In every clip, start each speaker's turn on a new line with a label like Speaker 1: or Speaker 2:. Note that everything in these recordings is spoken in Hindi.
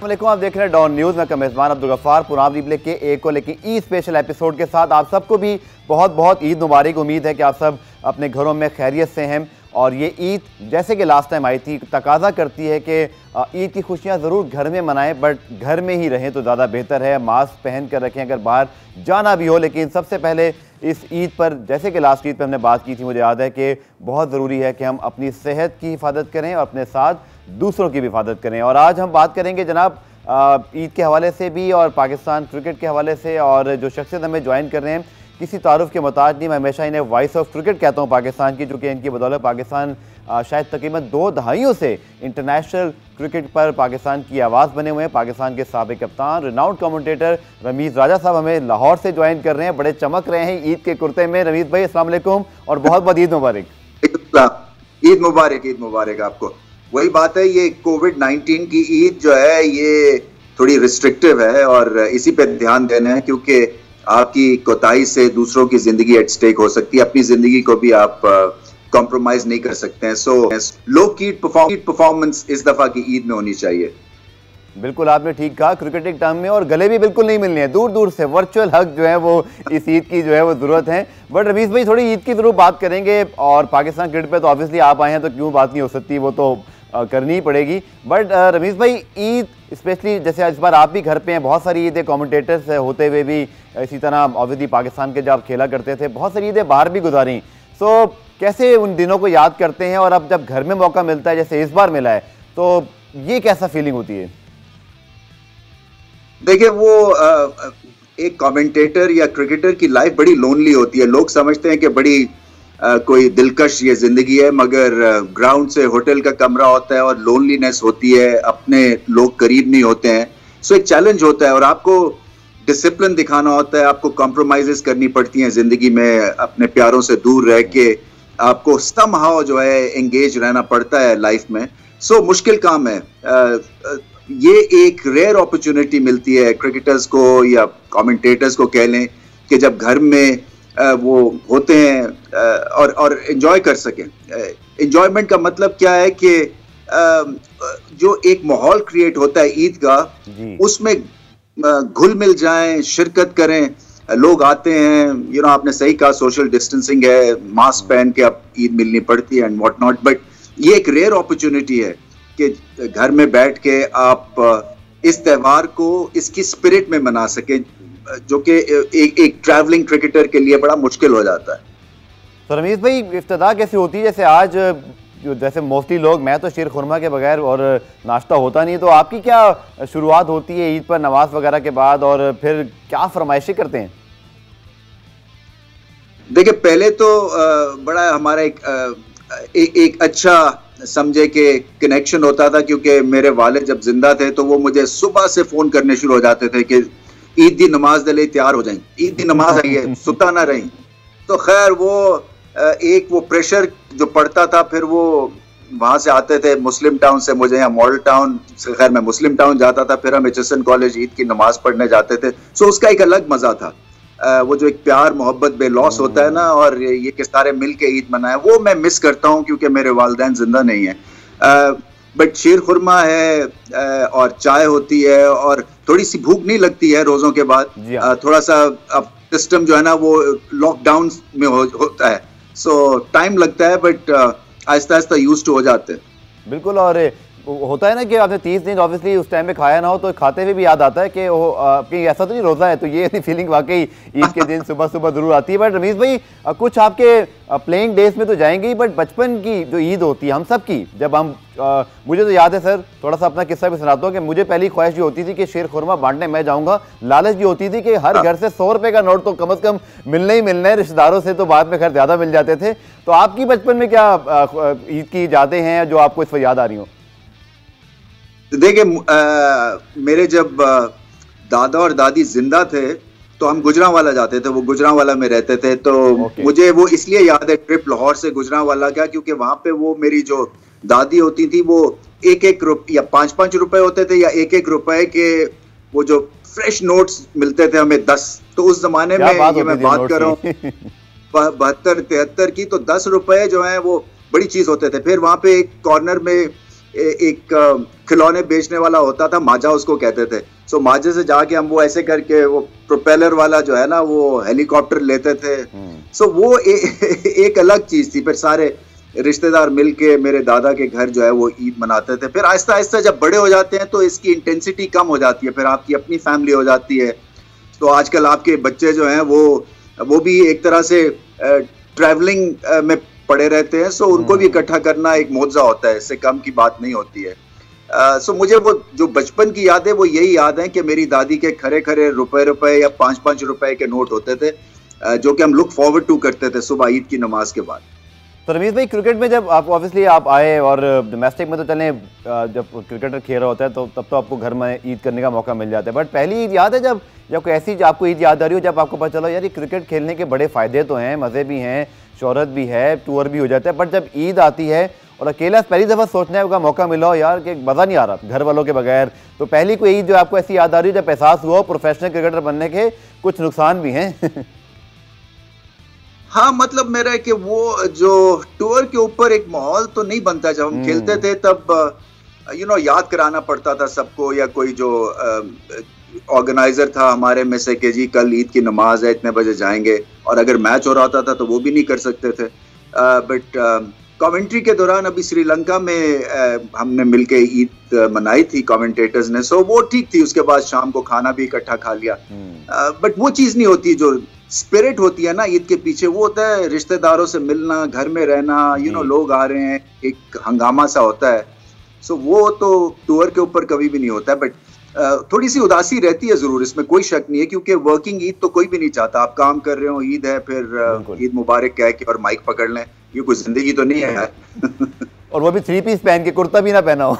Speaker 1: अस्सलामुअलैकुम, आप देख रहे हैं डॉन न्यूज़। मैं मेज़बान अब्दुल गफ्फार पुराम रिप्ले के एक को लेकिन ईद स्पेशल एपिसोड के साथ आप सबको भी बहुत बहुत ईद मुबारक। उम्मीद है कि आप सब अपने घरों में खैरियत से हैं और ये ईद जैसे कि लास्ट टाइम आई थी तकाजा करती है कि ईद की खुशियाँ ज़रूर घर में मनाएं, बट घर में ही रहें तो ज़्यादा बेहतर है। मास्क पहन कर रखें अगर बाहर जाना भी हो। लेकिन सबसे पहले इस ईद पर, जैसे कि लास्ट ईद पर हमने बात की थी, मुझे याद है कि बहुत ज़रूरी है कि हम अपनी सेहत की हिफाजत करें और अपने साथ दूसरों की भी हिफाजत करें। और आज हम बात करेंगे जनाब ईद के हवाले से भी और पाकिस्तान क्रिकेट के हवाले से। और जो शख्सियत हमें ज्वाइन कर रहे हैं किसी तारुफ के मोहताज नहीं, मैं हमेशा इन्हें वॉइस ऑफ क्रिकेट कहता हूँ पाकिस्तान की, चूँकि इनकी बदौलत पाकिस्तान शायद तकरीबन 2 दहाइयों से इंटरनेशनल क्रिकेट पर पाकिस्तान की आवाज़ बने हुए हैं। पाकिस्तान के साबिक कप्तान, रिनाउंड कमेंटेटर रमीज़ राजा साहब हमें लाहौर से ज्वाइन कर रहे हैं। बड़े चमक रहे हैं ईद के कुर्ते में। रमीज़ भाई अस्सलाम वालेकुम और बहुत बहुत ईद मुबारक।
Speaker 2: ईद मुबारक, ईद मुबारक आपको। वही बात है, ये कोविड-19 की ईद जो है ये थोड़ी रिस्ट्रिक्टिव है और इसी पे ध्यान देना है, क्योंकि आपकी कोताही से दूसरों की जिंदगी एट स्टेक हो सकती है। अपनी जिंदगी को भी आप कॉम्प्रोमाइज नहीं कर सकते हैं। सो लो की परफॉर्मेंस इस दफा की ईद में होनी चाहिए।
Speaker 1: बिल्कुल आपने ठीक कहा, क्रिकेटिंग टर्म में। और गले भी बिल्कुल नहीं मिलने हैं, दूर दूर से वर्चुअल हक जो है वो इस ईद की जो है वो ज़रूरत है। बट रमीज़ भाई थोड़ी ईद की ज़रूर बात करेंगे और पाकिस्तान क्रिकेट पे तो ऑब्वियसली आप आए हैं तो क्यों बात नहीं हो सकती, वो तो करनी ही पड़ेगी। बट रमीज़ भाई ईद स्पेशली जैसे इस बार आप भी घर पे हैं, बहुत सारी ईदें कमेंटेटर्स होते हुए भी, इसी तरह ऑब्वियसली पाकिस्तान के जब आप खेला करते थे बहुत सारी ईदें बाहर भी गुजारी। सो कैसे उन दिनों को याद करते हैं और अब जब घर में मौका मिलता है जैसे इस बार मिला है तो ये कैसा फीलिंग होती है?
Speaker 2: देखिए, वो एक कमेंटेटर या क्रिकेटर की लाइफ बड़ी लोनली होती है। लोग समझते हैं कि बड़ी कोई दिलकश ये जिंदगी है, मगर ग्राउंड से होटल का कमरा होता है और लोनलीनेस होती है, अपने लोग करीब नहीं होते हैं। सो एक चैलेंज होता है और आपको डिसिप्लिन दिखाना होता है, आपको कॉम्प्रोमाइजेस करनी पड़ती हैं जिंदगी में। अपने प्यारों से दूर रह के आपको समहाउ जो है एंगेज रहना पड़ता है लाइफ में। सो मुश्किल काम है। ये एक रेयर अपॉर्चुनिटी मिलती है क्रिकेटर्स को या कमेंटेटर्स को, कह लें, कि जब घर में वो होते हैं और एंजॉय कर सकें। एंजॉयमेंट का मतलब क्या है कि जो एक माहौल क्रिएट होता है ईद का, उसमें घुल मिल जाएं, शिरकत करें। लोग आते हैं, आपने सही कहा, सोशल डिस्टेंसिंग है, मास्क पहन के अब ईद मिलनी पड़ती है एंड व्हाट नॉट। बट ये एक रेयर अपॉर्चुनिटी है कि घर में बैठ के आप इस त्यौहार को इसकी स्पिरिट में मना सकें, जो कि एक ट्रैवलिंग क्रिकेटर के लिए बड़ा मुश्किल हो जाता है।
Speaker 1: तो रमीज़ भाई इफ्तिदा कैसे होती है? जैसे आज जैसे मोस्टली लोग, मैं तो शीर खुरमा के बगैर और नाश्ता होता नहीं, तो आपकी क्या शुरुआत होती है ईद पर नमाज वगैरह के बाद और फिर क्या फरमाइशें करते हैं?
Speaker 2: देखिए, पहले तो बड़ा हमारा एक अच्छा समझे कि कनेक्शन होता था, क्योंकि मेरे वालिद जब जिंदा थे तो वो मुझे सुबह से फोन करने शुरू हो जाते थे कि ईद दी नमाज दे लिए तैयार हो जाएं, ईद दी नमाज आई है, सुता ना रही। तो खैर वो प्रेशर जो पड़ता था, फिर वो वहां से आते थे मुस्लिम टाउन से, मुझे यहाँ मॉडल टाउन से, खैर मैं मुस्लिम टाउन जाता था, फिर हम एचएसएन कॉलेज ईद की नमाज पढ़ने जाते थे। सो उसका एक अलग मजा था। वो जो एक प्यार मोहब्बत बेलॉस होता है ना, और ये कि सारे मिल के ईद मनाए, वो मैं मिस करता हूँ क्योंकि मेरे वालिदैन जिंदा नहीं है। बट शीर खुरमा है और चाय होती है और थोड़ी सी भूख नहीं लगती है रोजों के बाद। थोड़ा सा अब सिस्टम जो है ना वो लॉकडाउन में होता है, सो टाइम लगता है, but Aahista Aahista used to हो जाते हैं।
Speaker 1: बिल्कुल। और होता है ना कि आपने 30 दिन ऑब्वियसली उस टाइम में खाया ना हो तो खाते हुए भी याद आता है कि आपकी ऐसा तो नहीं रोज़ा है, तो ये फीलिंग वाकई ईद के दिन सुबह सुबह ज़रूर आती है। बट रमीज़ भाई कुछ आपके प्लेइंग डेज में तो जाएंगे ही, बट बचपन की जो ईद होती है हम सब की, जब हम मुझे तो याद है सर, थोड़ा सा अपना किस्सा भी सुनाता हूँ कि मुझे पहली ख्वाहिश ये होती थी कि शीर खुरमा बांटने मैं जाऊँगा। लालच भी होती थी कि हर घर से 100 रुपये का नोट तो कम से कम मिलना ही मिलना है, रिश्तेदारों से तो बाद में खैर ज़्यादा मिल जाते थे। तो आपकी बचपन में क्या ईद की यादें हैं जो आपको इस पर याद आ रही हो?
Speaker 2: देखिए, मेरे जब दादा और दादी जिंदा थे तो हम गुजरांवाला जाते थे, वो गुजरांवाला में रहते थे। तो मुझे वो इसलिए याद है ट्रिप लाहौर से गुजरांवाला का, क्योंकि वहां पे वो मेरी जो दादी होती थी वो 1-1 रुपये या 5-5 रुपए होते थे या 1-1 रुपए के वो जो फ्रेश नोट्स मिलते थे हमें 10। तो उस जमाने में ये मैं बात कर रहा हूँ 72-73 की, तो 10 रुपए जो है वो बड़ी चीज होते थे। फिर वहां पे एक कॉर्नर में एक खिलौने बेचने वाला होता था, माजा उसको कहते थे। सो माजे से जाके हम वो ऐसे करके वो प्रोपेलर वाला जो है ना वो हेलीकॉप्टर लेते थे। सो वो एक अलग चीज थी। फिर सारे रिश्तेदार मिलके मेरे दादा के घर जो है वो ईद मनाते थे। फिर आहिस्ता आहिस्ता जब बड़े हो जाते हैं तो इसकी इंटेंसिटी कम हो जाती है, फिर आपकी अपनी फैमिली हो जाती है। तो आजकल आपके बच्चे जो हैं वो भी एक तरह से ट्रैवलिंग में पड़े रहते हैं। सो उनको भी इकट्ठा करना एक मौजा होता है, इससे कम की बात नहीं होती है। सो मुझे वो जो बचपन की याद है वो यही याद है कि मेरी दादी के खरे खरे रुपए या 5-5 रुपए के नोट होते थे, जो कि हम लुक फॉरवर्ड टू करते थे सुबह ईद की नमाज के बाद।
Speaker 1: तो रमीज भाई, क्रिकेट में जब आप ऑब्वियसली आप आए और डोमेस्टिक में तो चलें, जब क्रिकेटर खेल रहा होता है तो तब तो आपको घर में ईद करने का मौका मिल जाता है, बट पहली ईद याद है जब कोई ऐसी आपको ईद याद आ रही हो जब आपको पता चलो यार ये क्रिकेट खेलने के बड़े फ़ायदे तो हैं, मज़े भी हैं, शोहरत भी है, टूर भी हो जाता है, बट जब ईद आती है और अकेला पहली दफ़ा सोचने का मौका मिला हो यार कि मज़ा नहीं आ रहा घर वालों के बगैर, तो पहली कोई ईद जो आपको ऐसी याद आ रही है जब एहसास हुआ प्रोफेशनल क्रिकेटर बनने के कुछ नुकसान भी हैं?
Speaker 2: हाँ, मतलब मेरा है कि वो जो टूर के ऊपर एक माहौल तो नहीं बनता। जब हम खेलते थे तब याद कराना पड़ता था सबको, या कोई जो ऑर्गेनाइजर था हमारे में से कि जी कल ईद की नमाज है, इतने बजे जाएंगे, और अगर मैच हो रहा था तो वो भी नहीं कर सकते थे। बट कमेंट्री के दौरान अभी श्रीलंका में हमने मिलके ईद मनाई थी कमेंटेटर्स ने, सो वो ठीक थी। उसके बाद शाम को खाना भी इकट्ठा खा लिया। बट वो चीज़ नहीं होती जो स्पिरिट होती है ना ईद के पीछे, वो होता है रिश्तेदारों से मिलना, घर में रहना, लोग आ रहे हैं, एक हंगामा सा होता है। सो वो तो टूर के ऊपर कभी भी नहीं होता है। बट थोड़ी सी उदासी रहती है जरूर, इसमें कोई शक नहीं है, क्योंकि वर्किंग ईद तो कोई भी नहीं चाहता। आप काम कर रहे हो, ईद है, फिर ईद मुबारक कह के और माइक पकड़ लें, ये कोई जिंदगी तो नहीं है।
Speaker 1: और वो भी 3 पीस पहन के, कुर्ता भी ना पहना हो।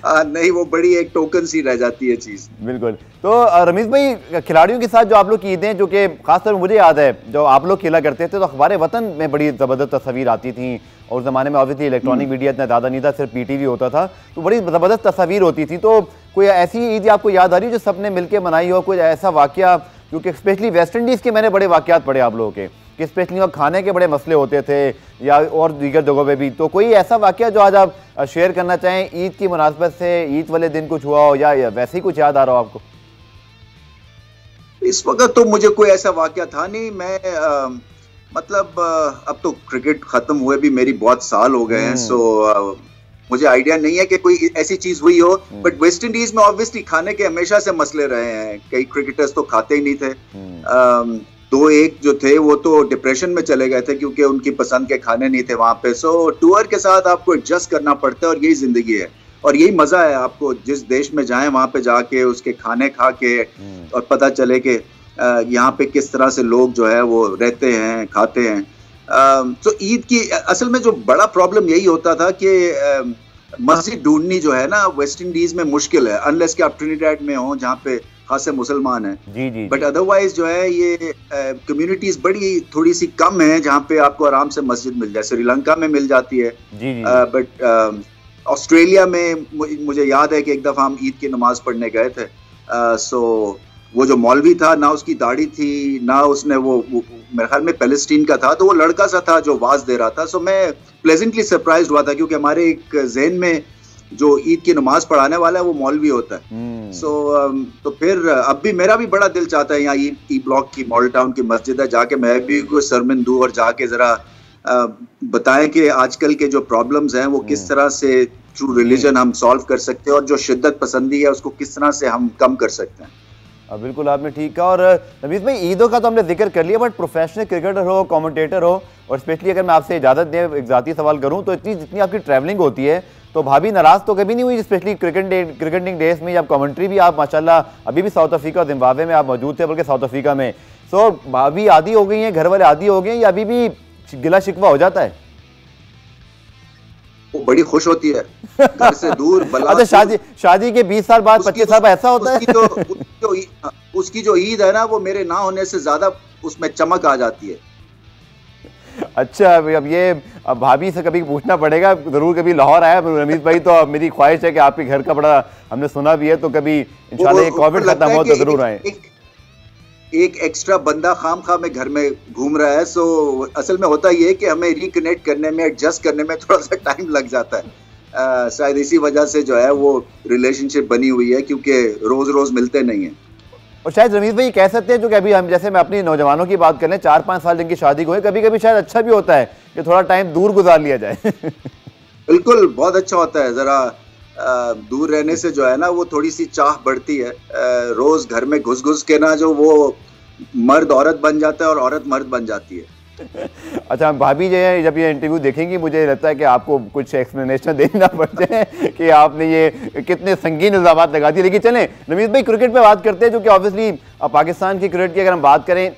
Speaker 2: नहीं, वो बड़ी एक टोकन सी रह जाती है चीज।
Speaker 1: बिल्कुल। तो रमीज भाई, खिलाड़ियों के साथ जो आप लोग की ईदें, जो कि खासतौर मुझे याद है जब आप लोग खेला करते थे तो अखबार वतन में बड़ी ज़बरदस्त तस्वीर आती थी, और उस ज़माने में ऑब्वियसली इलेक्ट्रॉनिक मीडिया इतना ज़्यादा नहीं था, सिर्फ PTV होता था, तो बड़ी ज़बरदस्त तस्वीर होती थी। तो कोई ऐसी ईद आपको याद आ रही है जो सबने मिलकर मनाई हो, कोई ऐसा वाक़या, क्योंकि स्पेशली वेस्ट इंडीज़ के मैंने बड़े वाक़यात पढ़े आप लोगों के कि स्पेशली वहाँ खाने के बड़े मसले होते थे, या और दीगर जगहों पे भी, तो कोई ऐसा वाक़या जो आज आप शेयर करना चाहें ईद की मुनासबत से, ईद वाले दिन कुछ हुआ हो या वैसे ही कुछ याद आ रहा हो आपको?
Speaker 2: इस वक्त तो मुझे कोई ऐसा वाक़या था नहीं। मैं मतलब अब तो क्रिकेट खत्म हुए भी मेरी बहुत साल हो गए हैं, सो मुझे आइडिया नहीं है कि कोई ऐसी चीज हुई हो। बट वेस्ट इंडीज में ऑब्वियसली खाने के हमेशा से मसले रहे हैं, कई क्रिकेटर्स तो खाते ही नहीं थे। 2-1 जो थे वो तो डिप्रेशन में चले गए थे क्योंकि उनकी पसंद के खाने नहीं थे वहां पे। सो टूर के साथ आपको एडजस्ट करना पड़ता है, और यही जिंदगी है और यही मजा है। आपको जिस देश में जाएं वहां पे जाके उसके खाने खा के और पता चले कि यहाँ पे किस तरह से लोग जो है वो रहते हैं, खाते हैं। तो ईद की असल में जो बड़ा प्रॉब्लम यही होता था कि मस्जिद ढूंढनी जो है ना वेस्ट इंडीज में मुश्किल है, अनलेस कि आप ट्रिनिडाड में हो जहाँ पे खासे मुसलमान हैं। बट अदरवाइज जो है ये कम्युनिटीज बड़ी थोड़ी सी कम है जहाँ पे आपको आराम से मस्जिद मिल जाए। श्रीलंका में मिल जाती है, बट ऑस्ट्रेलिया में मुझे याद है कि एक दफा हम ईद की नमाज पढ़ने गए थे। सो वो जो मौलवी था ना उसकी दाढ़ी थी ना उसने वो मेरे ख्याल में पैलेस्टीन का था, तो वो लड़का सा था जो वाज दे रहा था। सो मैं प्लेजेंटली सरप्राइज हुआ था क्योंकि हमारे एक ज़हन में जो ईद की नमाज पढ़ाने वाला है वो मौलवी होता है। तो फिर अब भी मेरा भी बड़ा दिल चाहता है यहाँ ई ब्लॉक की मॉडल टाउन की मस्जिद है, जाके मैं भी कोई सरमन दूं और जाके जरा बताएं कि आजकल के जो प्रॉब्लम्स हैं वो किस तरह से थ्रू रिलीजन हम सॉल्व कर सकते हैं और जो शिद्दत पसंदी है उसको किस तरह से हम कम कर सकते हैं।
Speaker 1: बिल्कुल आपने ठीक कहा। और नवीद भाई, ईदों का तो हमने जिक्र कर लिया, बट प्रोफेशनल क्रिकेटर हो, कमेंटेटर हो, और स्पेशली अगर मैं आपसे इजाज़त दें एक ज़ाती सवाल करूं तो जितनी आपकी ट्रैवलिंग होती है तो भाभी नाराज़ तो कभी नहीं हुई, स्पेशली क्रिकेटिंग डेज में? जब कमेंट्री भी आप माशाल्लाह अभी भी साउथ अफ्रीका और जिम्बाब्वे में आप मौजूद थे, बल्कि साउथ अफ्रीका में, सो भाभी आदी हो गई हैं, घर वाले आदी हो गए हैं, या अभी भी गिला शिकवा हो जाता है?
Speaker 2: वो बड़ी खुश होती है घर से दूर।
Speaker 1: अच्छा, शादी के 20 साल बाद 25 साल ऐसा होता है?
Speaker 2: उसकी जो ईद है ना वो मेरे ना होने से ज्यादा उसमें चमक आ जाती है।
Speaker 1: अच्छा, अब ये भाभी से कभी पूछना पड़ेगा, जरूर कभी लाहौर आया रमीज भाई तो मेरी ख्वाहिश है कि आपके घर का बड़ा हमने सुना भी है, तो कभी इंशाल्लाह ये कोविड खत्म हो तो जरूर आए।
Speaker 2: एक एक्स्ट्रा बंदा खामखा में घर में घूम रहा है। सो असल में होता ये है कि हमें रिकनेक्ट करने में, एडजस्ट करने में थोड़ा सा टाइम लग जाता है। शायद इसी वजह से जो है वो रिलेशनशिप बनी हुई है, क्योंकि रोज रोज मिलते नहीं हैं।
Speaker 1: और शायद रमीज भाई कह सकते हैं जो कि अभी हम जैसे मैं अपनी नौजवानों की बात कर लें, 4-5 साल जिनकी शादी को है, कभी कभी शायद अच्छा भी होता है कि थोड़ा टाइम दूर गुजार लिया जाए।
Speaker 2: बिल्कुल, बहुत अच्छा होता है। जरा दूर रहने से जो है ना वो थोड़ी सी चाह बढ़ती है। रोज घर में घुस घुस के ना जो वो मर्द औरत बन जाता है और औरत मर्द बन जाती है।
Speaker 1: अच्छा, भाभी जो है जब ये इंटरव्यू देखेंगी, मुझे लगता है कि आपको कुछ एक्सप्लेनेशन देना पड़ जाए कि आपने ये कितने संगीन इल्जाम लगा दिए। लेकिन चलें रमीज भाई, क्रिकेट पे बात करते हैं, जो कि ऑब्वियसली पाकिस्तान की क्रिकेट की अगर हम बात करें,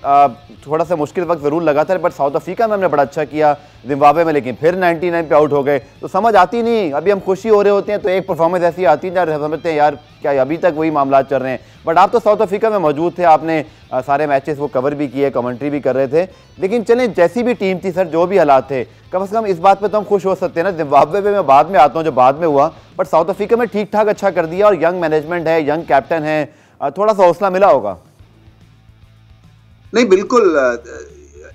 Speaker 1: थोड़ा सा मुश्किल वक्त ज़रूर लगा था, बट साउथ अफ्रीका में हमने बड़ा अच्छा किया, जिम्बाब्वे में लेकिन फिर 99 पे आउट हो गए, तो समझ आती नहीं। अभी हम खुशी हो रहे होते हैं तो एक परफॉर्मेंस ऐसी आती है जहाँ समझते हैं यार क्या अभी तक वही मामला चल रहे हैं। बट आप तो साउथ अफ्रीका में मौजूद थे, आपने सारे मैचेस वो कवर भी किए, कमेंट्री भी कर रहे थे। लेकिन चलें, जैसी भी टीम थी सर, जो भी हालात थे, कम से कम इस बात पे तो हम खुश हो सकते हैं ना। जिम्बाब्वे पे मैं बाद में आता हूँ, जो बाद में हुआ, बट साउथ अफ्रीका में ठीक ठाक अच्छा कर दिया, और यंग मैनेजमेंट है, यंग कैप्टन है, थोड़ा सा हौसला मिला होगा।
Speaker 2: नहीं, बिल्कुल।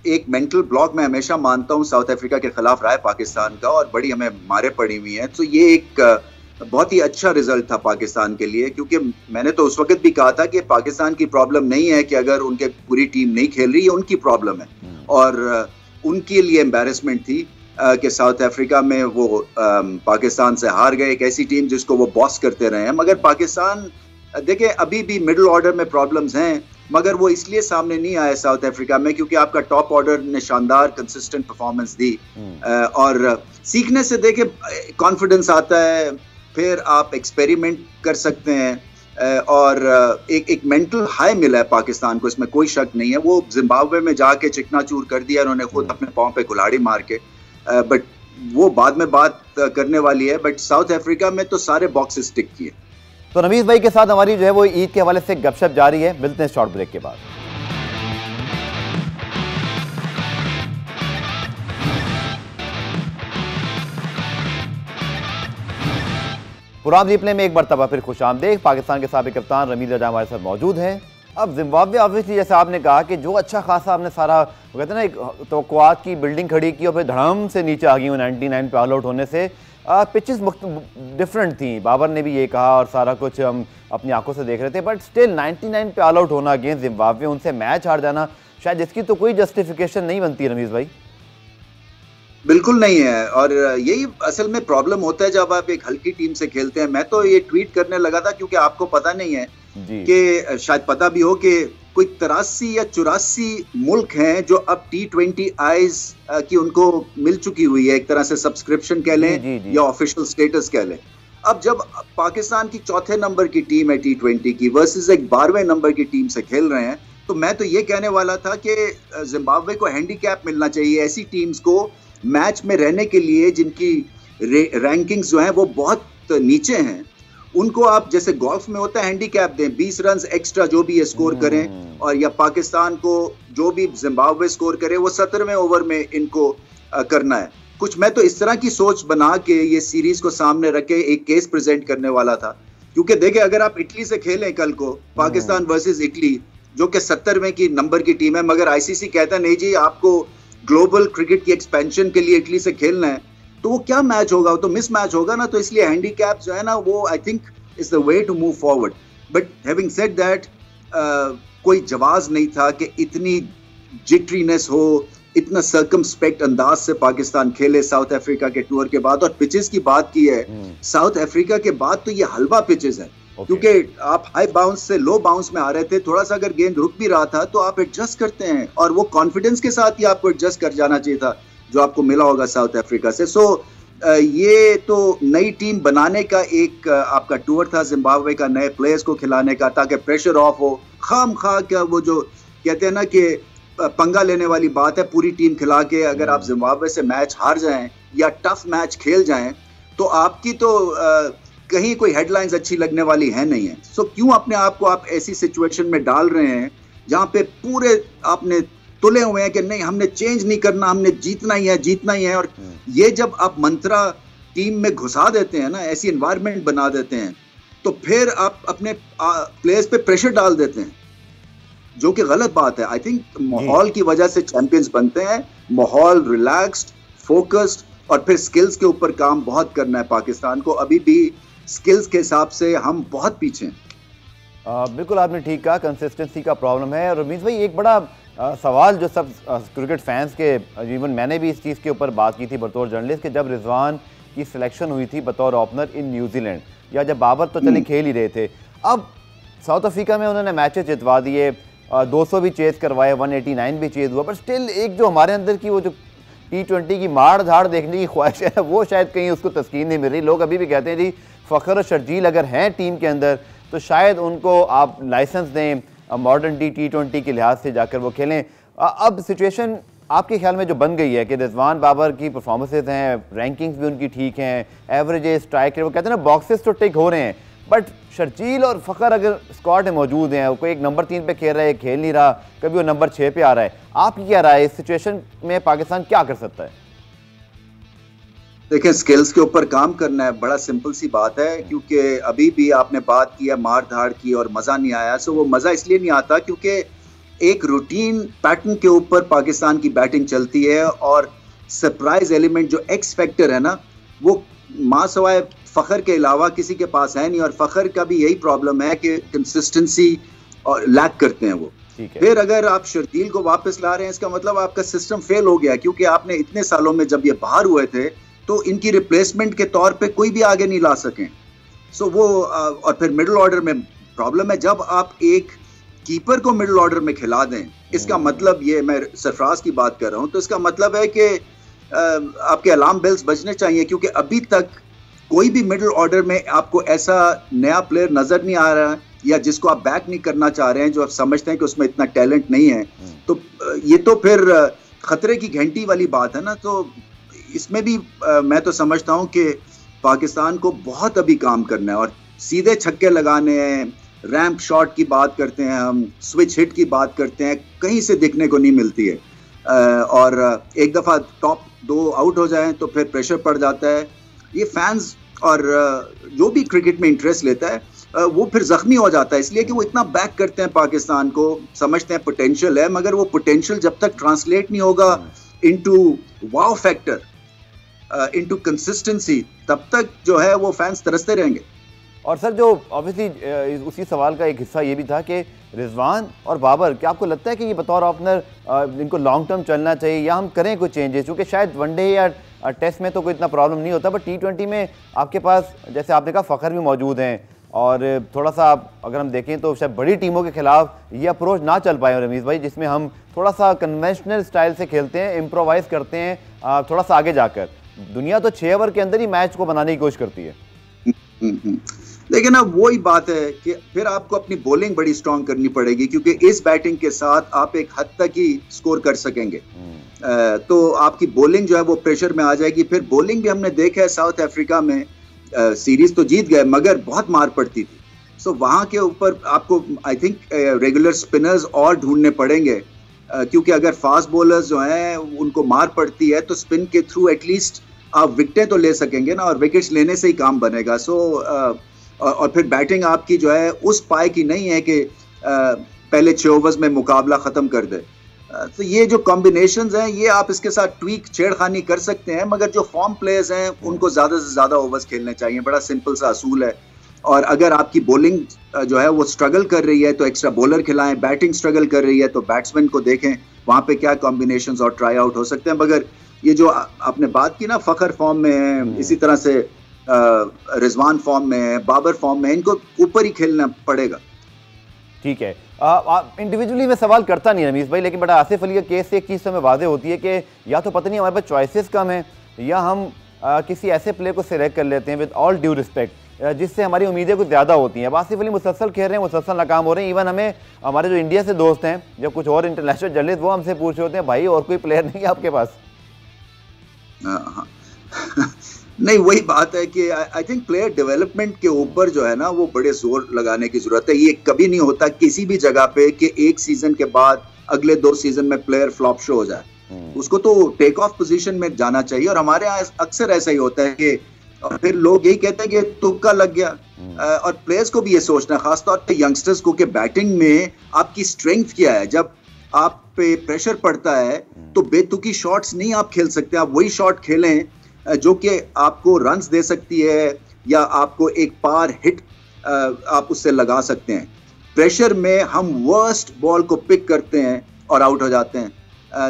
Speaker 2: एक मेंटल ब्लॉक मैं हमेशा मानता हूँ साउथ अफ्रीका के खिलाफ रहा है पाकिस्तान का, और बड़ी हमें मारे पड़ी हुई हैं। तो ये एक बहुत ही अच्छा रिजल्ट था पाकिस्तान के लिए, क्योंकि मैंने तो उस वक्त भी कहा था कि पाकिस्तान की प्रॉब्लम नहीं है कि अगर उनके पूरी टीम नहीं खेल रही है, उनकी प्रॉब्लम है। और उनके लिए एम्बैरेसमेंट थी कि साउथ अफ्रीका में वो पाकिस्तान से हार गए, एक ऐसी टीम जिसको वो बॉस करते रहे हैं। मगर पाकिस्तान देखें, अभी भी मिडिल ऑर्डर में प्रॉब्लम्स हैं, मगर वो इसलिए सामने नहीं आया साउथ अफ्रीका में क्योंकि आपका टॉप ऑर्डर ने शानदार कंसिस्टेंट परफॉर्मेंस दी। और सीखने से देखे कॉन्फिडेंस आता है, फिर आप एक्सपेरिमेंट कर सकते हैं, और एक मेंटल हाई मिला है पाकिस्तान को, इसमें कोई शक नहीं है। वो जिम्बाब्वे में जाके चिकनाचूर कर दिया उन्होंने खुद अपने पांव पे कुल्हाड़ी मार के, बट वो बाद में बात करने वाली है। बट साउथ अफ्रीका में तो सारे बॉक्सेस टिक किए।
Speaker 1: तो रमीज भाई के साथ हमारी जो है वो ईद के हवाले से गपशप जारी है। मिलते हैं शॉर्ट ब्रेक के बाद। पुरान रिप्ले में एक मरतबा फिर खुश आमदेद। पाकिस्तान के साबिक कप्तान रमीज रजा हमारे साथ मौजूद हैं। अब जिम्बाब्वे ऑब्वियसली जैसे आपने कहा कि जो अच्छा खासा आपने सारा वो कहते हैं ना एक तवक्कुआत की बिल्डिंग खड़ी की और फिर धड़म से नीचे आ गई 99 पे ऑल आउट होने से। पिचेस डिफरेंट थी, बाबर ने भी ये कहा और सारा कुछ हम अपनी आंखों से देख रहे थे, बट स्टिल 99 पे ऑल आउट होना अगेंस्ट जिम्बाब्वे, उनसे मैच हार जाना, शायद इसकी तो कोई जस्टिफिकेशन नहीं बनती रमीज भाई।
Speaker 2: बिल्कुल नहीं है, और यही असल में प्रॉब्लम होता है जब आप एक हल्की टीम से खेलते हैं। मैं तो ये ट्वीट करने लगा था क्योंकि आपको पता नहीं है कि शायद पता भी हो कि कोई 83 या 84 मुल्क हैं जो अब T20 आईज की उनको मिल चुकी हुई है, एक तरह से सब्सक्रिप्शन कह लें या ऑफिशियल स्टेटस कह लें। अब जब पाकिस्तान की चौथे नंबर की टीम है T20 की वर्सेस एक 12वें नंबर की टीम से खेल रहे हैं, तो मैं तो ये कहने वाला था कि जिम्बाब्वे को हैंडीकैप मिलना चाहिए ऐसी टीम्स को मैच में रहने के लिए जिनकी रैंकिंग्स जो हैं वो बहुत नीचे हैं। उनको आप जैसे गोल्फ में होता है हैंडीकैप दें, 20 रन एक्स्ट्रा जो भी ये स्कोर करें, और या पाकिस्तान को जो भी जिम्बाब्वे स्कोर करे वो 17वें ओवर में इनको करना है कुछ। मैं तो इस तरह की सोच बना के ये सीरीज को सामने रख के एक केस प्रेजेंट करने वाला था, क्योंकि देखें अगर आप इटली से खेलें कल को, पाकिस्तान वर्सेस इटली जो कि 70वें की नंबर की टीम है, मगर आईसीसी कहता नहीं जी आपको ग्लोबल क्रिकेट की एक्सपेंशन के लिए इटली से खेलना है, तो वो क्या मैच होगा, वो तो मिस मैच होगा ना। तो इसलिए हैंडीकैप जो है ना वो I think is the way to move forward. But having said that, कोई जवाज नहीं था कि इतनी जिट्रीनेस हो, इतना सर्कमस्पेक्ट अंदाज से पाकिस्तान खेले साउथ अफ्रीका के टूर के बाद। और पिचेस की बात की है, साउथ अफ्रीका के बाद तो ये हलवा पिचेस है, क्योंकि आप हाई बाउंस से लो बाउंस में आ रहे थे, थोड़ा सा अगर गेंद रुक भी रहा था तो आप एडजस्ट करते हैं, और वो कॉन्फिडेंस के साथ ही आपको एडजस्ट कर जाना चाहिए था जो आपको मिला होगा साउथ अफ्रीका से। सो ये तो नई टीम बनाने का एक आपका टूर था जिम्बाब्वे का, नए प्लेयर्स को खिलाने का, ताकि प्रेशर ऑफ हो। खाम खा क्या वो जो कहते हैं ना कि पंगा लेने वाली बात है, पूरी टीम खिला के अगर आप जिम्बाब्वे से मैच हार जाएं या टफ मैच खेल जाएं तो आपकी तो कहीं कोई हेडलाइंस अच्छी लगने वाली है नहीं है। सो क्यों अपने आप को आप ऐसी सिचुएशन में डाल रहे हैं जहां पे पूरे आपने तुले हुए हैं कि नहीं हमने चेंज नहीं करना, हमने जीतना ही है, जीतना ही है। और ये जब आप मंत्रा टीम में घुसा देते हैं ना, ऐसी एनवायरनमेंट बना देते हैं, तो फिर आप अपने प्लेयर्स पे प्रेशर डाल देते हैं। जो कि गलत बात है। आई थिंक माहौल की वजह से चैंपियंस बनते हैं, माहौल रिलैक्स्ड, फोकस्ड, और फिर स्किल्स के ऊपर काम बहुत करना है पाकिस्तान को। अभी भी स्किल्स के हिसाब से हम बहुत पीछे हैं।
Speaker 1: बिल्कुल आपने ठीक कहा, कंसिस्टेंसी का प्रॉब्लम है। और रमीज भाई एक बड़ा सवाल जो सब क्रिकेट फैंस के, इवन मैंने भी इस चीज़ के ऊपर बात की थी बतौर जर्नलिस्ट, कि जब रिजवान की सिलेक्शन हुई थी बतौर ओपनर इन न्यूजीलैंड, या जब बाबर तो चले खेल ही रहे थे, अब साउथ अफ्रीका में उन्होंने मैचेस जितवा दिए, 200 भी चेज करवाए, 189 भी चेज हुआ, बट स्टिल एक जो हमारे अंदर की वो जो T20 की मार धाड़ देखने की ख्वाहिश है वो शायद कहीं उसको तस्कीन नहीं मिल रही। लोग अभी भी कहते हैं जी फ़खर और शर्जील अगर हैं टीम के अंदर तो शायद उनको आप लाइसेंस दें मॉडर्न T20 के लिहाज से जाकर वो खेलें। अब सिचुएशन आपके ख्याल में जो बन गई है कि रिजवान बाबर की परफॉर्मेंसेज हैं, रैंकिंग्स भी उनकी ठीक हैं, एवरेजेस, स्ट्राइक रेट, वो कहते हैं ना बॉक्सेस तो टिक हो रहे हैं, बट शर्जील और फ़खर अगर स्क्वाड में मौजूद हैं, कोई एक नंबर 3 पे खेल रहा है, खेल नहीं रहा, कभी वो नंबर 6 पे आ रहा है, आपकी क्या राय है इस सिचुएशन में पाकिस्तान क्या कर सकता है?
Speaker 2: देखिए, स्किल्स के ऊपर काम करना है, बड़ा सिंपल सी बात है, क्योंकि अभी भी आपने बात की है मार धाड़ की और मज़ा नहीं आया। सो वो मज़ा इसलिए नहीं आता क्योंकि एक रूटीन पैटर्न के ऊपर पाकिस्तान की बैटिंग चलती है, और सरप्राइज एलिमेंट जो एक्स फैक्टर है ना, वो माँ सवाए फ़खर के अलावा किसी के पास है नहीं। और फ़खर का भी यही प्रॉब्लम है कि कंसिस्टेंसी और लैक करते हैं वो। फिर अगर आप शर्जील को वापस ला रहे हैं, इसका मतलब आपका सिस्टम फेल हो गया, क्योंकि आपने इतने सालों में जब ये बाहर हुए थे तो इनकी रिप्लेसमेंट के तौर पे कोई भी आगे नहीं ला सके। सो वो और फिर मिडिल ऑर्डर में प्रॉब्लम है। जब आप एक कीपर को मिडिल ऑर्डर में खिला दें, इसका मतलब ये, मैं सरफराज की बात कर रहा हूं, तो इसका मतलब है कि आपके अलार्म बेल्स बजने चाहिए, क्योंकि अभी तक कोई भी मिडिल ऑर्डर में आपको ऐसा नया प्लेयर नजर नहीं आ रहा है, या जिसको आप बैक नहीं करना चाह रहे हैं, जो आप समझते हैं कि उसमें इतना टैलेंट नहीं है। तो ये तो फिर खतरे की घंटी वाली बात है ना। तो इसमें भी मैं तो समझता हूं कि पाकिस्तान को बहुत अभी काम करना है, और सीधे छक्के लगाने हैं, रैंप शॉट की बात करते हैं हम, स्विच हिट की बात करते हैं, कहीं से दिखने को नहीं मिलती है। और एक दफ़ा टॉप 2 आउट हो जाएं तो फिर प्रेशर पड़ जाता है। ये फैंस और जो भी क्रिकेट में इंटरेस्ट लेता है वो फिर जख्मी हो जाता है, इसलिए कि वो इतना बैक करते हैं पाकिस्तान को, समझते हैं पोटेंशियल है, मगर वो पोटेंशियल जब तक ट्रांसलेट नहीं होगा into wow factor, into consistency, तब तक जो है वो फैंस तरसते रहेंगे।
Speaker 1: और सर जो ऑब्वियसली उसी सवाल का एक हिस्सा ये भी था कि रिजवान और बाबर, क्या आपको लगता है कि ये बतौर ओपनर इनको लॉन्ग टर्म चलना चाहिए, या हम करें कुछ चेंजेस? क्योंकि शायद वनडे या टेस्ट में तो कोई इतना प्रॉब्लम नहीं होता, बट T20 में आपके पास, जैसे आपने कहा, फ़खर भी मौजूद हैं, और थोड़ा सा अगर हम देखें तो शायद बड़ी टीमों के खिलाफ ये अप्रोच ना चल पाए रमीज़ भाई, जिसमें हम थोड़ा सा कन्वेंशनल स्टाइल से खेलते हैं, इम्प्रोवाइज़ करते हैं, थोड़ा सा आगे जाकर। दुनिया तो 6 ओवर के अंदर ही मैच को बनाने की कोशिश करती है।
Speaker 2: लेकिन अब वही बात है कि फिर आपको अपनी बॉलिंग बड़ी स्ट्रांग करनी पड़ेगी, क्योंकि इस बैटिंग के साथ आप एक हद तक ही स्कोर कर सकेंगे। तो आपकी बॉलिंग जो है वो प्रेशर में आ जाएगी। फिर बॉलिंग भी हमने देखा है साउथ अफ्रीका में, सीरीज तो जीत गए मगर बहुत मार पड़ती थी। सो वहाँ के ऊपर आपको आई थिंक रेगुलर स्पिनर्स और ढूंढने पड़ेंगे, क्योंकि अगर फास्ट बॉलर्स जो हैं उनको मार पड़ती है तो स्पिन के थ्रू एटलीस्ट आप विकेटें तो ले सकेंगे ना, और विकेट्स लेने से ही काम बनेगा। और फिर बैटिंग आपकी जो है उस पाए की नहीं है कि पहले 6 ओवर्स में मुकाबला ख़त्म कर दे। तो ये जो कॉम्बिनेशंस हैं, ये आप इसके साथ ट्वीक छेड़खानी कर सकते हैं, मगर जो फॉर्म प्लेयर्स हैं उनको ज़्यादा से ज़्यादा ओवर्स खेलने चाहिए। बड़ा सिंपल सा असूल है। और अगर आपकी बॉलिंग जो है वो स्ट्रगल कर रही है तो एक्स्ट्रा बॉलर खिलाएं, बैटिंग स्ट्रगल कर रही है तो बैट्समैन को देखें वहाँ पे क्या कॉम्बिनेशंस और ट्राई आउट हो सकते हैं। मगर ये जो आपने बात की ना, फ़खर फॉर्म में है, इसी तरह से रिजवान फॉर्म में है, बाबर फॉर्म में है, इनको ऊपर ही खेलना पड़ेगा।
Speaker 1: ठीक है, इंडिविजुअली मैं सवाल करता नहीं रमीज़ भाई, लेकिन बड़ा आसिफ अली का केस से एक चीज़ तो हमें वाज़ेह होती है कि या तो पता नहीं हमारे पास चॉइसेस कम है, या हम किसी ऐसे प्लेयर को सिलेक्ट कर लेते हैं विद ऑल ड्यू रिस्पेक्ट, जिससे हमारी उम्मीदें कुछ ज़्यादा होती हैं। अब आसिफ अली मुसलसल खेल रहे हैं, मुसलसल नाकाम हो रहे हैं। इवन हमें हमारे जो इंडिया से दोस्त हैं, जब कुछ और इंटरनेशनल जर्नलिस्ट, वो हमसे पूछ रहे होते हैं भाई और कोई प्लेयर नहीं है आपके पास?
Speaker 2: नहीं, वही बात है कि आई थिंक प्लेयर डेवलपमेंट के ऊपर जो है ना वो बड़े जोर लगाने की जरूरत है। ये कभी नहीं होता किसी भी जगह पे कि एक सीजन के बाद अगले 2 सीजन में प्लेयर फ्लॉप शो हो जाए। उसको तो टेक ऑफ पोजीशन में जाना चाहिए, और हमारे यहाँ अक्सर ऐसा ही होता है कि और फिर लोग यही कहते हैं कि तुक्का लग गया। और प्लेयर्स को भी ये सोचना है, खासतौर पे यंगस्टर्स को, कि बैटिंग में आपकी स्ट्रेंथ क्या है। जब आप पे प्रेशर पड़ता है तो बेतुकी शॉट्स नहीं आप खेल सकते, आप वही शॉट खेलें जो कि आपको रन्स दे सकती है या आपको एक पार हिट आप उससे लगा सकते हैं। प्रेशर में हम वर्स्ट बॉल को पिक करते हैं और आउट हो जाते हैं,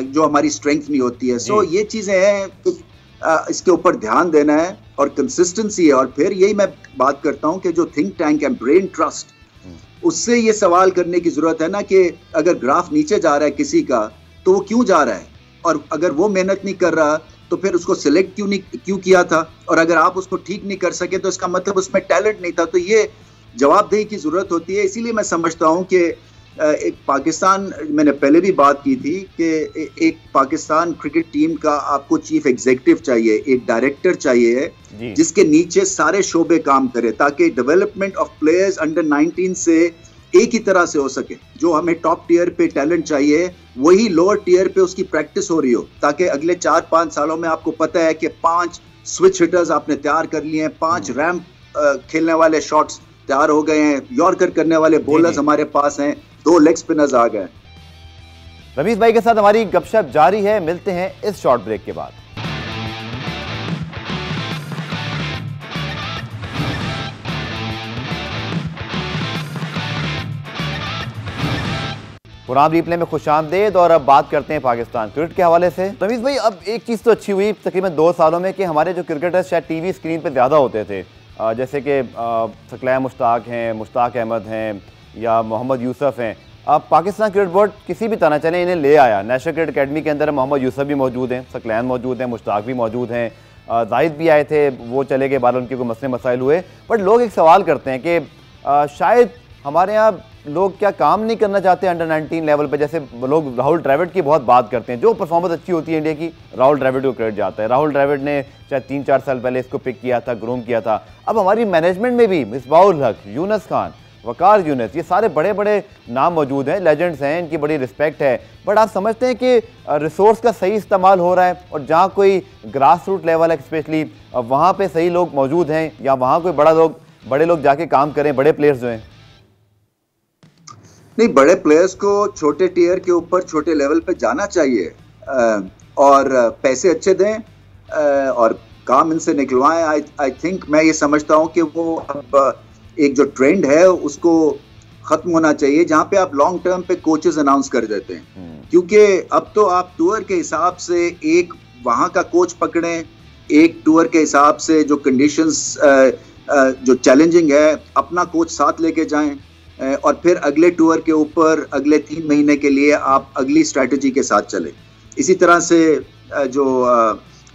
Speaker 2: जो हमारी स्ट्रेंथ नहीं होती है। सो ये चीज़ें हैं, इसके ऊपर ध्यान देना है और कंसिस्टेंसी है। और फिर यही मैं बात करता हूं कि जो थिंक टैंक है ब्रेन ट्रस्ट, उससे ये सवाल करने की जरूरत है ना कि अगर ग्राफ नीचे जा रहा है किसी का तो वो क्यों जा रहा है, और अगर वो मेहनत नहीं कर रहा तो फिर उसको सिलेक्ट क्यों किया था, और अगर आप उसको ठीक नहीं कर सके तो इसका मतलब उसमें टैलेंट नहीं था। तो ये जवाबदेही की जरूरत होती है। इसीलिए मैं समझता हूं कि एक पाकिस्तान, मैंने पहले भी बात की थी कि एक पाकिस्तान क्रिकेट टीम का आपको चीफ एग्जीक्यूटिव चाहिए, एक डायरेक्टर चाहिए जिसके नीचे सारे शोबे काम करें, ताकि डेवलपमेंट ऑफ प्लेयर्स अंडर 19 से एक ही तरह से हो सके। जो हमें टॉप टीयर पे टैलेंट चाहिए वही लोअर टीयर पे उसकी प्रैक्टिस हो रही हो, ताकि अगले 4-5 सालों में आपको पता है कि 5 स्विच हिटर्स आपने तैयार कर लिए हैं, 5 रैम्प खेलने वाले शॉट्स तैयार हो गए हैं, यॉर्कर करने वाले बॉलर्स हमारे पास हैं, 2 लेग स्पिनर्स आ गए।
Speaker 1: रमीज भाई के साथ हमारी गपशप जारी है, मिलते हैं इस शॉर्ट ब्रेक के बाद। पुराना रिप्ले में खुशामदीद। और अब बात करते हैं पाकिस्तान क्रिकेट के हवाले से। रमीज भाई, अब एक चीज़ तो अच्छी हुई तकरीबन 2 सालों में कि हमारे जो क्रिकेटर्स शायद टीवी स्क्रीन पे ज़्यादा होते थे, जैसे कि सकलैन मुश्ताक हैं, मुश्ताक अहमद हैं या मोहम्मद यूसुफ हैं। अब पाकिस्तान क्रिकेट बोर्ड किसी भी तरह चले इन्हें ले आया। नेशनल क्रिकेट अकेडमी के अंदर मोहम्मद यूसुफ भी मौजूद हैं, सकलैन मौजूद हैं, मुश्ताक भी मौजूद हैं, जाहिद भी आए थे, वो चले गए, बाद उनके कोई मसले मसाइल हुए। बट लोग एक सवाल करते हैं कि शायद हमारे यहाँ लोग क्या काम नहीं करना चाहते अंडर 19 लेवल पे। जैसे लोग राहुल द्रविड़ की बहुत बात करते हैं, जो परफॉर्मेंस अच्छी होती है इंडिया की राहुल द्रविड़ को क्रेडिट जाता है। राहुल द्रविड़ ने शायद 3-4 साल पहले इसको पिक किया था, ग्रूम किया था। अब हमारी मैनेजमेंट में भी मिसबाउल हक, यूनुस खान, वकार यूनुस, ये सारे बड़े बड़े नाम मौजूद हैं, लेजेंड्स हैं, इनकी बड़ी रिस्पेक्ट है। बट आप समझते हैं कि रिसोर्स का सही इस्तेमाल हो रहा है, और जहाँ कोई ग्रास रूट लेवल है स्पेशली वहाँ पे सही लोग मौजूद हैं, या वहाँ कोई बड़े लोग जाके काम करें, बड़े प्लेयर्स जो हैं?
Speaker 2: नहीं, बड़े प्लेयर्स को छोटे टीयर के ऊपर छोटे लेवल पे जाना चाहिए और पैसे अच्छे दें और काम इनसे निकलवाएं। आई थिंक, मैं ये समझता हूँ कि वो अब एक जो ट्रेंड है उसको खत्म होना चाहिए, जहाँ पे आप लॉन्ग टर्म पे कोचेस अनाउंस कर देते हैं। क्योंकि अब तो आप टूर के हिसाब से एक वहाँ का कोच पकड़ें, एक टूर के हिसाब से जो कंडीशंस जो चैलेंजिंग है अपना कोच साथ लेके जाएं, और फिर अगले टूर के ऊपर अगले 3 महीने के लिए आप अगली स्ट्रैटेजी के साथ चले। इसी तरह से जो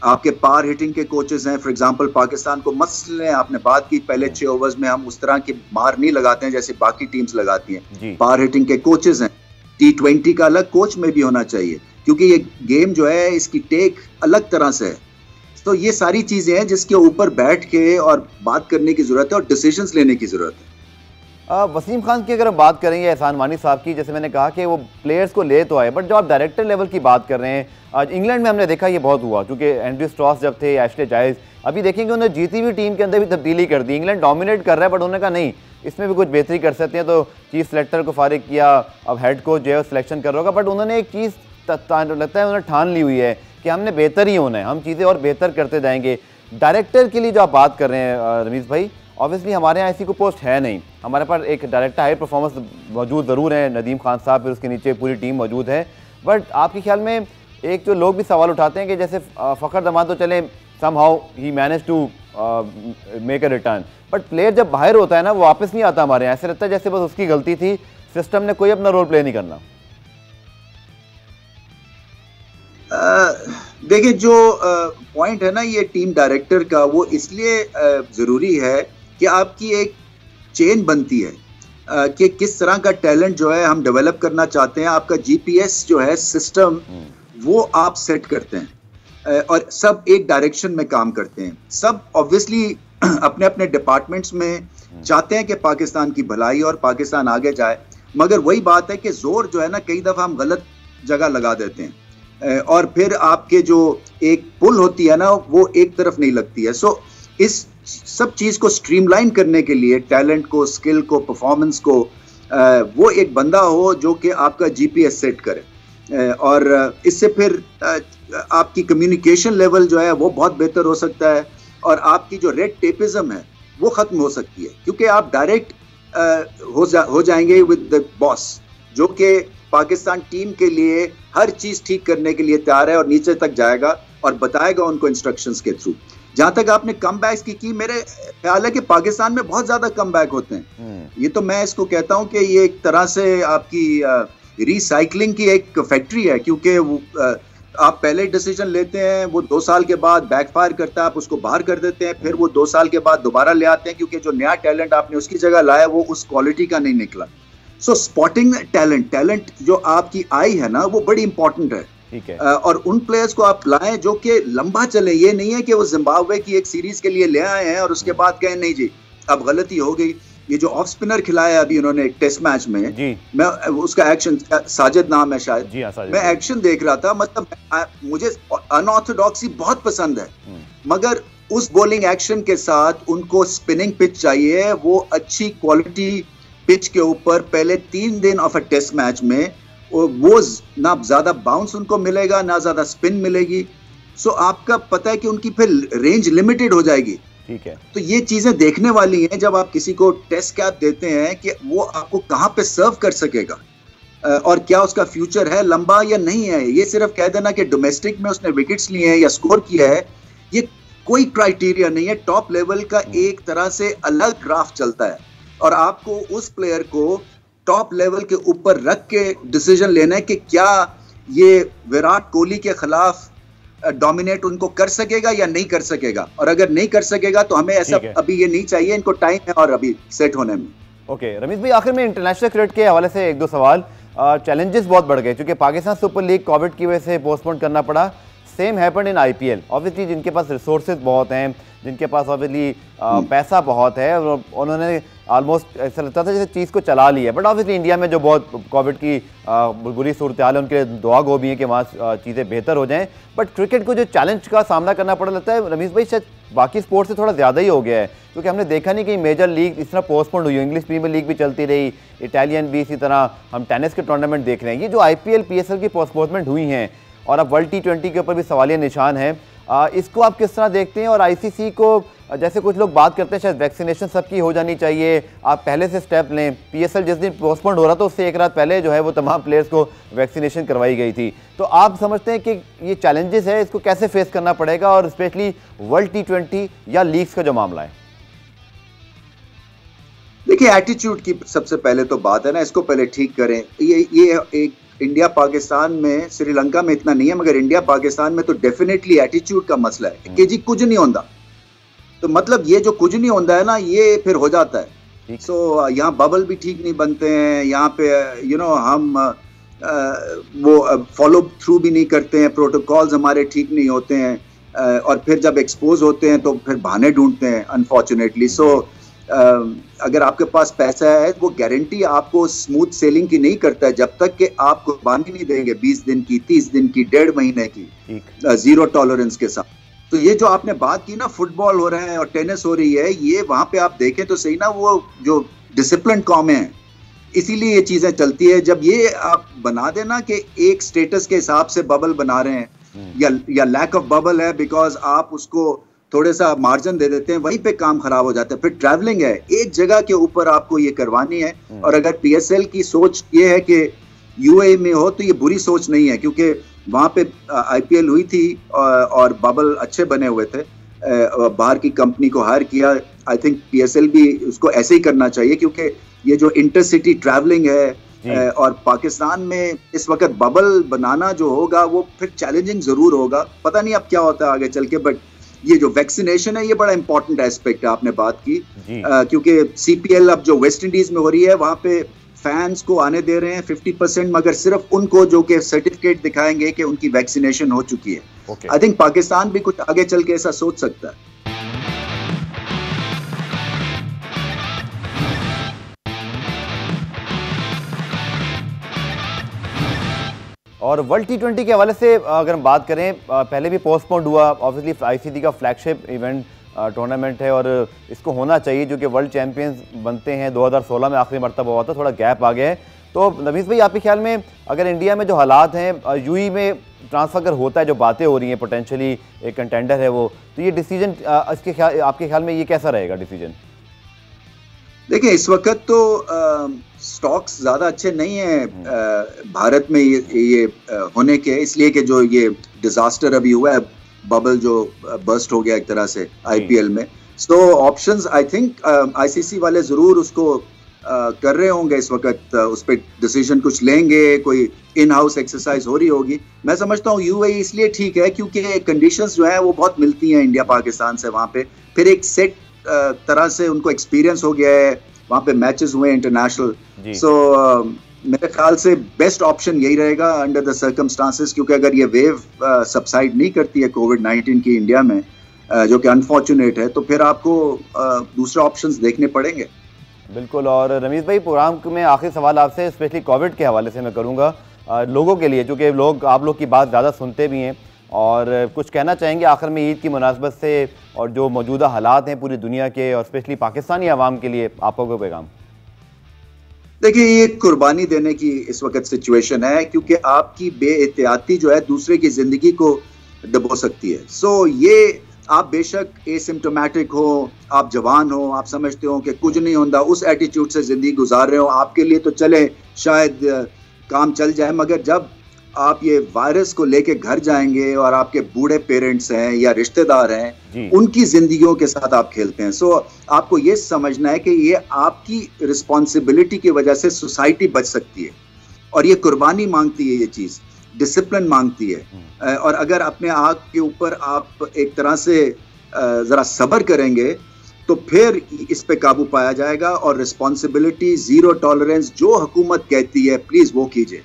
Speaker 2: आपके पार हिटिंग के कोचेस हैं, फॉर एग्जांपल पाकिस्तान को मसले आपने बात की, पहले 6 ओवर्स में हम उस तरह की मार नहीं लगाते हैं जैसे बाकी टीम्स लगाती हैं। पार हिटिंग के कोचेस हैं, T20 का अलग कोच में भी होना चाहिए, क्योंकि ये गेम जो है इसकी टेक अलग तरह से है। तो ये सारी चीजें हैं जिसके ऊपर बैठ के और बात करने की जरूरत है और डिसीजंस लेने की जरूरत है।
Speaker 1: वसीम खान की अगर हम बात करेंगे, एहसान मानी साहब की, जैसे मैंने कहा कि वो प्लेयर्स को ले तो आए, बट जो आप डायरेक्टर लेवल की बात कर रहे हैं, आज इंग्लैंड में हमने देखा ये बहुत हुआ, क्योंकि एंड्रयू स्ट्रॉस जब थे, एशले जायज, अभी देखेंगे उन्होंने जीती हुई टीम के अंदर भी तब्दीली कर दी। इंग्लैंड डोमिनेट कर रहा है, बट उन्होंने कहा नहीं, इसमें भी कुछ बेहतरी कर सकते हैं, तो चीफ सेलेक्टर को फारिग किया, अब हेड कोच जो है सिलेक्शन कर रहा होगा। बट उन्होंने एक चीज़ लगता है उन्होंने ठान ली हुई है कि हमने बेहतर ही होना है, हम चीज़ें और बेहतर करते जाएंगे। डायरेक्टर के लिए जो आप बात कर रहे हैं रमीज़ भाई, ऑब्वियसली हमारे यहाँ ऐसी कोई पोस्ट है नहीं, हमारे पास एक डायरेक्टर हाई परफॉर्मेंस मौजूद ज़रूर है, नदीम खान साहब, फिर उसके नीचे पूरी टीम मौजूद है। बट आपके ख्याल में एक जो लोग भी सवाल उठाते हैं कि जैसे फ़खर जमान तो चले, somehow he manage to make a return, but player जब बाहर होता है ना, वो वापस नहीं आता हमारे यहाँ, ऐसे लगता है जैसे बस उसकी गलती थी, सिस्टम ने कोई अपना रोल प्ले नहीं करना।
Speaker 2: देखिए, जो पॉइंट है ना ये टीम डायरेक्टर का, वो इसलिए ज़रूरी है कि आपकी एक चेन बनती है कि किस तरह का टैलेंट जो है हम डेवलप करना चाहते हैं। आपका जीपीएस जो है सिस्टम, वो आप सेट करते हैं और सब एक डायरेक्शन में काम करते हैं। सब ऑब्वियसली अपने अपने डिपार्टमेंट्स में चाहते हैं कि पाकिस्तान की भलाई और पाकिस्तान आगे जाए, मगर वही बात है कि जोर जो है ना, कई दफ़ा हम गलत जगह लगा देते हैं और फिर आपके जो एक पुल होती है ना, वो एक तरफ नहीं लगती है। सो इस सब चीज को स्ट्रीमलाइन करने के लिए, टैलेंट को, स्किल को, परफॉर्मेंस को, वो एक बंदा हो जो कि आपका जीपीएस सेट करे, और इससे फिर आपकी कम्युनिकेशन लेवल जो है वो बहुत बेहतर हो सकता है, और आपकी जो रेड टेपिज्म है वो खत्म हो सकती है, क्योंकि आप डायरेक्ट हो जाएंगे विद द बॉस, जो कि पाकिस्तान टीम के लिए हर चीज ठीक करने के लिए तैयार है और नीचे तक जाएगा और बताएगा उनको इंस्ट्रक्शंस के थ्रू। जहां तक आपने कम बैक्स की मेरे ख्याल है कि पाकिस्तान में बहुत ज्यादा कम बैक होते हैं। ये तो मैं इसको कहता हूं कि ये एक तरह से आपकी रिसाइकलिंग की एक फैक्ट्री है, क्योंकि आप पहले डिसीजन लेते हैं, वो 2 साल के बाद बैकफायर करता है, आप उसको बाहर कर देते हैं, फिर वो 2 साल के बाद दोबारा ले आते हैं, क्योंकि जो नया टैलेंट आपने उसकी जगह लाया वो उस क्वालिटी का नहीं निकला। सो स्पॉटिंग टैलेंट जो आपकी आई है ना, वो बड़ी इंपॉर्टेंट है।
Speaker 1: ठीक है।
Speaker 2: और उन प्लेयर्स को आप लाएं जो कि लंबा चले। ये नहीं है कि वो जिम्बाब्वे की एक सीरीज के लिए ले आए हैं और उसके बाद कहें नहीं जी अब गलती हो गई। ये जो ऑफ स्पिनर खिलाया अभी उन्होंने एक टेस्ट मैच में जी, मैं उसका एक्शन, साजिद नाम है शायद जी, मैं एक्शन देख रहा था, मतलब मुझे अनऑर्थोडॉक्सी बहुत पसंद है, मगर उस बॉलिंग एक्शन के साथ उनको स्पिनिंग पिच चाहिए, वो अच्छी क्वालिटी पिच के ऊपर पहले 3 दिन ऑफ अ टेस्ट मैच में वो ना ज्यादा बाउंस उनको मिलेगा ना ज्यादा स्पिन मिलेगी। सो आपका पता है कि उनकी फिर रेंज लिमिटेड हो जाएगी।
Speaker 1: ठीक है।
Speaker 2: तो ये चीजें देखने वाली हैं जब आप किसी को टेस्ट कैप देते हैं कि वो आपको कहां पे सर्व कर सकेगा और क्या उसका फ्यूचर है लंबा या नहीं है। ये सिर्फ कह देना कि डोमेस्टिक में उसने विकेट्स लिए हैं या स्कोर किया है, ये कोई क्राइटेरिया नहीं है। टॉप लेवल का एक तरह से अलग ग्राफ चलता है और आपको उस प्लेयर को टॉप लेवल के ऊपर रख के डिसीजन लेना है कि क्या ये विराट कोहली के खिलाफ डोमिनेट उनको कर सकेगा या नहीं कर सकेगा, और अगर नहीं कर सकेगा तो हमें ऐसा अभी ये नहीं चाहिए, इनको टाइम है और अभी सेट होने में।
Speaker 1: ओके रमीज भाई, आखिर में इंटरनेशनल क्रिकेट के हवाले से 1-2 सवाल। चैलेंजेस बहुत बढ़ गए क्योंकि पाकिस्तान सुपर लीग कोविड की वजह से पोस्टपोन करना पड़ा। Same happened in IPL. Obviously जिनके पास रिसोर्सेज बहुत हैं, जिनके पास ऑब्वियसली पैसा बहुत है, उन्होंने ऑलमोस्ट ऐसा लगता था जैसे चीज़ को चला लिया। बट ऑब्वियसली इंडिया में जो बहुत कोविड की बुरी सूरत हाल है, उनके लिए दुआ गो भी है कि वहाँ चीज़ें बेहतर हो जाएं। बट क्रिकेट को जो चैलेंज का सामना करना पड़ा, लगता है रमीज भाई शायद बाकी स्पोर्ट्स से थोड़ा ज़्यादा ही हो गया है, क्योंकि हमने देखा नहीं कि मेजर लीग इस तरह पोस्टपोन हुई। इंग्लिश प्रीमियर लीग भी चलती रही, इटालियन भी, इसी तरह हम टेनिस के टूर्नामेंट देख रहे हैं। ये जो आईपीएल पीएसएल की पोस्टपोनमेंट हुई हैं और अब वर्ल्ड T20 के ऊपर भी सवालिया निशान है, इसको आप किस तरह देखते हैं? और आईसीसी को, जैसे कुछ लोग बात करते हैं शायद वैक्सीनेशन सबकी हो जानी चाहिए, आप पहले से स्टेप लें। पीएसएल जिस दिन पोस्टपोन हो रहा था उससे 1 रात पहले जो है वो तमाम प्लेयर्स को वैक्सीनेशन करवाई गई थी। तो आप समझते हैं कि ये चैलेंजेस है, इसको कैसे फेस करना पड़ेगा, और स्पेशली वर्ल्ड T20 या लीग्स का जो मामला है?
Speaker 2: देखिए, एटीट्यूड की सबसे पहले तो बात है ना, इसको पहले ठीक करें। ये एक इंडिया पाकिस्तान में, श्रीलंका में इतना नहीं है, मगर इंडिया पाकिस्तान में तो डेफिनेटली एटीट्यूड का मसला है कि जी कुछ नहीं होता। तो मतलब ये जो कुछ नहीं होता है ना, ये फिर हो जाता है। सो यहाँ बबल भी ठीक नहीं बनते हैं, यहाँ पे हम वो फॉलो थ्रू भी नहीं करते हैं, प्रोटोकॉल्स हमारे ठीक नहीं होते हैं, और फिर जब एक्सपोज होते हैं तो फिर बहाने ढूंढते हैं अनफॉर्चुनेटली। सो अगर आपके पास पैसा है, वो गारंटी आपको स्मूथ सेलिंग की नहीं करता है जब तक कि आप कुर्बानी नहीं देंगे 20 दिन की, 30 दिन की, 1.5 महीने की, जीरो टॉलरेंस के साथ। तो ये जो आपने बात की ना, फुटबॉल हो रहा है और टेनिस हो रही है, ये वहां पे आप देखें तो सही ना, वो जो डिसिप्लिन कौमें हैं, इसीलिए ये चीजें चलती है। जब ये आप बना देना कि एक स्टेटस के हिसाब से बबल बना रहे हैं या लैक ऑफ बबल है बिकॉज आप उसको थोड़े सा मार्जिन दे देते हैं, वहीं पे काम खराब हो जाता है। फिर ट्रैवलिंग है, एक जगह के ऊपर आपको ये करवानी है। और अगर पीएसएल की सोच ये है कि यूएई में हो, तो ये बुरी सोच नहीं है, क्योंकि वहां पे आईपीएल हुई थी और बबल अच्छे बने हुए थे, बाहर की कंपनी को हायर किया। आई थिंक पीएसएल भी उसको ऐसे ही करना चाहिए, क्योंकि ये जो इंटरसिटी ट्रैवलिंग है और पाकिस्तान में इस वक्त बबल बनाना जो होगा वो फिर चैलेंजिंग जरूर होगा। पता नहीं अब क्या होता है आगे चल के, बट ये जो वैक्सीनेशन है ये बड़ा इंपॉर्टेंट एस्पेक्ट है, आपने बात की, क्योंकि सीपीएल अब जो वेस्ट इंडीज में हो रही है, वहां पे फैंस को आने दे रहे हैं 50%, मगर सिर्फ उनको जो कि सर्टिफिकेट दिखाएंगे कि उनकी वैक्सीनेशन हो चुकी है। आई थिंक पाकिस्तान भी कुछ आगे चल के ऐसा सोच सकता है।
Speaker 1: और वर्ल्ड T20 के हवाले से अगर हम बात करें, पहले भी पोस्टपोन्ड हुआ, ऑब्वियसली आईसीसी का फ्लैगशिप इवेंट टूर्नामेंट है और इसको होना चाहिए, जो कि वर्ल्ड चैंपियंस बनते हैं 2016 में आखिरी मरतबा हुआ था, थोड़ा गैप आ गया है। तो नवीस भाई, आपके ख्याल में अगर इंडिया में जो हालात हैं, यूएई में ट्रांसफ़र अगर होता है, जो बातें हो रही हैं, पोटेंशली एक कंटेंडर है वो, तो ये डिसीजन आपके ख्याल में ये कैसा रहेगा डिसीजन?
Speaker 2: देखिए, इस वक्त तो स्टॉक्स ज़्यादा अच्छे नहीं हैं भारत में ये होने के, इसलिए कि जो ये डिज़ास्टर अभी हुआ है, बबल जो बर्स्ट हो गया एक तरह से आईपीएल में। So options I think ICC वाले ज़रूर उसको कर रहे होंगे इस वक्त, उस पर डिसीजन कुछ लेंगे, कोई इन हाउस एक्सरसाइज हो रही होगी। मैं समझता हूँ यूएई इसलिए ठीक है क्योंकि कंडीशंस जो है वो बहुत मिलती हैं इंडिया पाकिस्तान से वहाँ पे, फिर एक सेट तरह से उनको एक्सपीरियंस हो गया है, वहाँ पे मैचेस हुए इंटरनेशनल। सो मेरे ख्याल से बेस्ट ऑप्शन यही रहेगा अंडर द सर्कमस्टांसेस, क्योंकि अगर ये वेव सबसाइड नहीं करती है कोविड-19 की इंडिया में, जो कि अनफॉर्चुनेट है, तो फिर आपको दूसरे ऑप्शंस देखने पड़ेंगे।
Speaker 1: बिल्कुल। और रमीज़ भाई, प्रोग्राम में आखिरी सवाल आपसे स्पेशली कोविड के हवाले से मैं करूँगा, लोगों के लिए, चूँकि आप लोग की बात ज़्यादा सुनते भी हैं, और कुछ कहना चाहेंगे आखिर में ईद की मुनासबत से और जो मौजूदा हालात हैं पूरी दुनिया के और स्पेशली पाकिस्तानी अवाम के लिए आपका कोई पैगाम?
Speaker 2: देखिए, ये कुर्बानी देने की इस वक्त सिचुएशन है, क्योंकि आपकी बेएहतियाती जो है दूसरे की जिंदगी को दबो सकती है। सो ये आप बेशक एसिम्प्टोमेटिक हो, आप जवान हो, आप समझते हो कि कुछ नहीं होता, उस एटीट्यूड से जिंदगी गुजार रहे हो, आपके लिए तो चले शायद काम चल जाए, मगर जब आप ये वायरस को लेके घर जाएंगे और आपके बूढ़े पेरेंट्स हैं या रिश्तेदार हैं, उनकी जिंदगियों के साथ आप खेलते हैं। सो आपको ये समझना है कि ये आपकी रिस्पॉन्सिबिलिटी की वजह से सोसाइटी बच सकती है, और ये कुर्बानी मांगती है, ये चीज़ डिसिप्लिन मांगती है। और अगर अपने आप के ऊपर आप एक तरह से ज़रा सब्र करेंगे तो फिर इस पे काबू पाया जाएगा। और रिस्पॉन्सिबिलिटी, ज़ीरो टॉलरेंस, जो हुकूमत कहती है प्लीज़ वो कीजिए,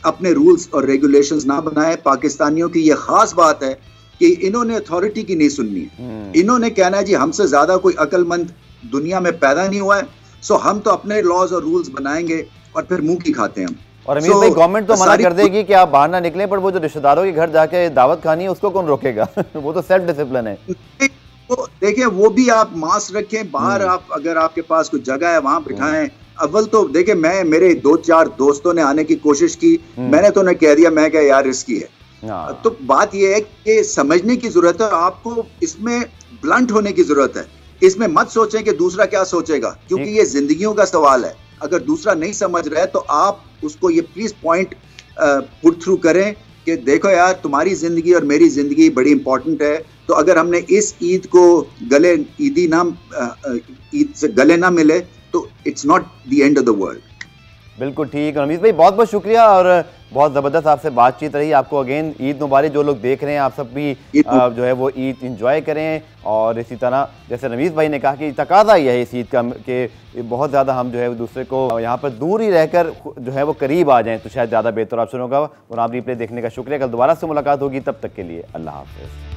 Speaker 2: अपने रूल्स और रेगुलेशंस ना बनाए। पाकिस्तानियों की ये खास बात है कि इन्होंने अथॉरिटी की नहीं सुननी है, इन्होंने कहना है जी हमसे ज्यादा कोई अक्लमंद दुनिया में पैदा नहीं हुआ है, सो हम तो अपने लॉज और रूल्स बनाएंगे और फिर मुंह की खाते हैं हम।
Speaker 1: और अमीर भाई, गवर्नमेंट तो मना कर देगी कि आप बाहर ना निकलें, पर वो जो रिश्तेदारों के घर जाके दावत खानी है उसको कौन रोकेगा? वो तो सेल्फ डिसिप्लिन है।
Speaker 2: तो देखिए, वो भी आप मास्क रखें, बाहर आप अगर आपके पास कुछ जगह है वहां बिठाएं। अव्वल तो देखिए, मेरे 2-4 दोस्तों ने आने की कोशिश की, मैंने तो उन्हें कह दिया, मैं क्या यार रिस्की है। तो बात यह है कि समझने की जरूरत है, आपको इसमें ब्लंट होने की जरूरत है। इसमें मत सोचें कि दूसरा क्या सोचेगा, क्योंकि ये जिंदगियों का सवाल है। अगर दूसरा नहीं समझ रहा है तो आप उसको ये प्लीज पॉइंट पुट थ्रू करें कि देखो यार, तुम्हारी जिंदगी और मेरी जिंदगी बड़ी इंपॉर्टेंट है। तो अगर हमने इस ईद को ईद से गले ना मिले तो it's not the end of the world.
Speaker 1: बिल्कुल ठीक। रमीज़ भाई, बहुत बहुत शुक्रिया, और बहुत ज़बरदस्त आपसे बातचीत रही। आपको अगेन ईद मुबारक। जो लोग देख रहे हैं, आप सब भी जो है वो ईद इंजॉय करें, और इसी तरह जैसे रमीज़ भाई ने कहा कि तकाज़ा ही है इस ईद का कि बहुत ज़्यादा हम जो है दूसरे को यहाँ पर दूर ही रहकर जो है वो करीब आ जाएँ, तो शायद ज़्यादा बेहतर ऑप्शन होगा। और आप रिप्ले देखने का शुक्रिया। कल दोबारा से मुलाकात होगी, तब तक के लिए अल्लाह हाफ़िज़।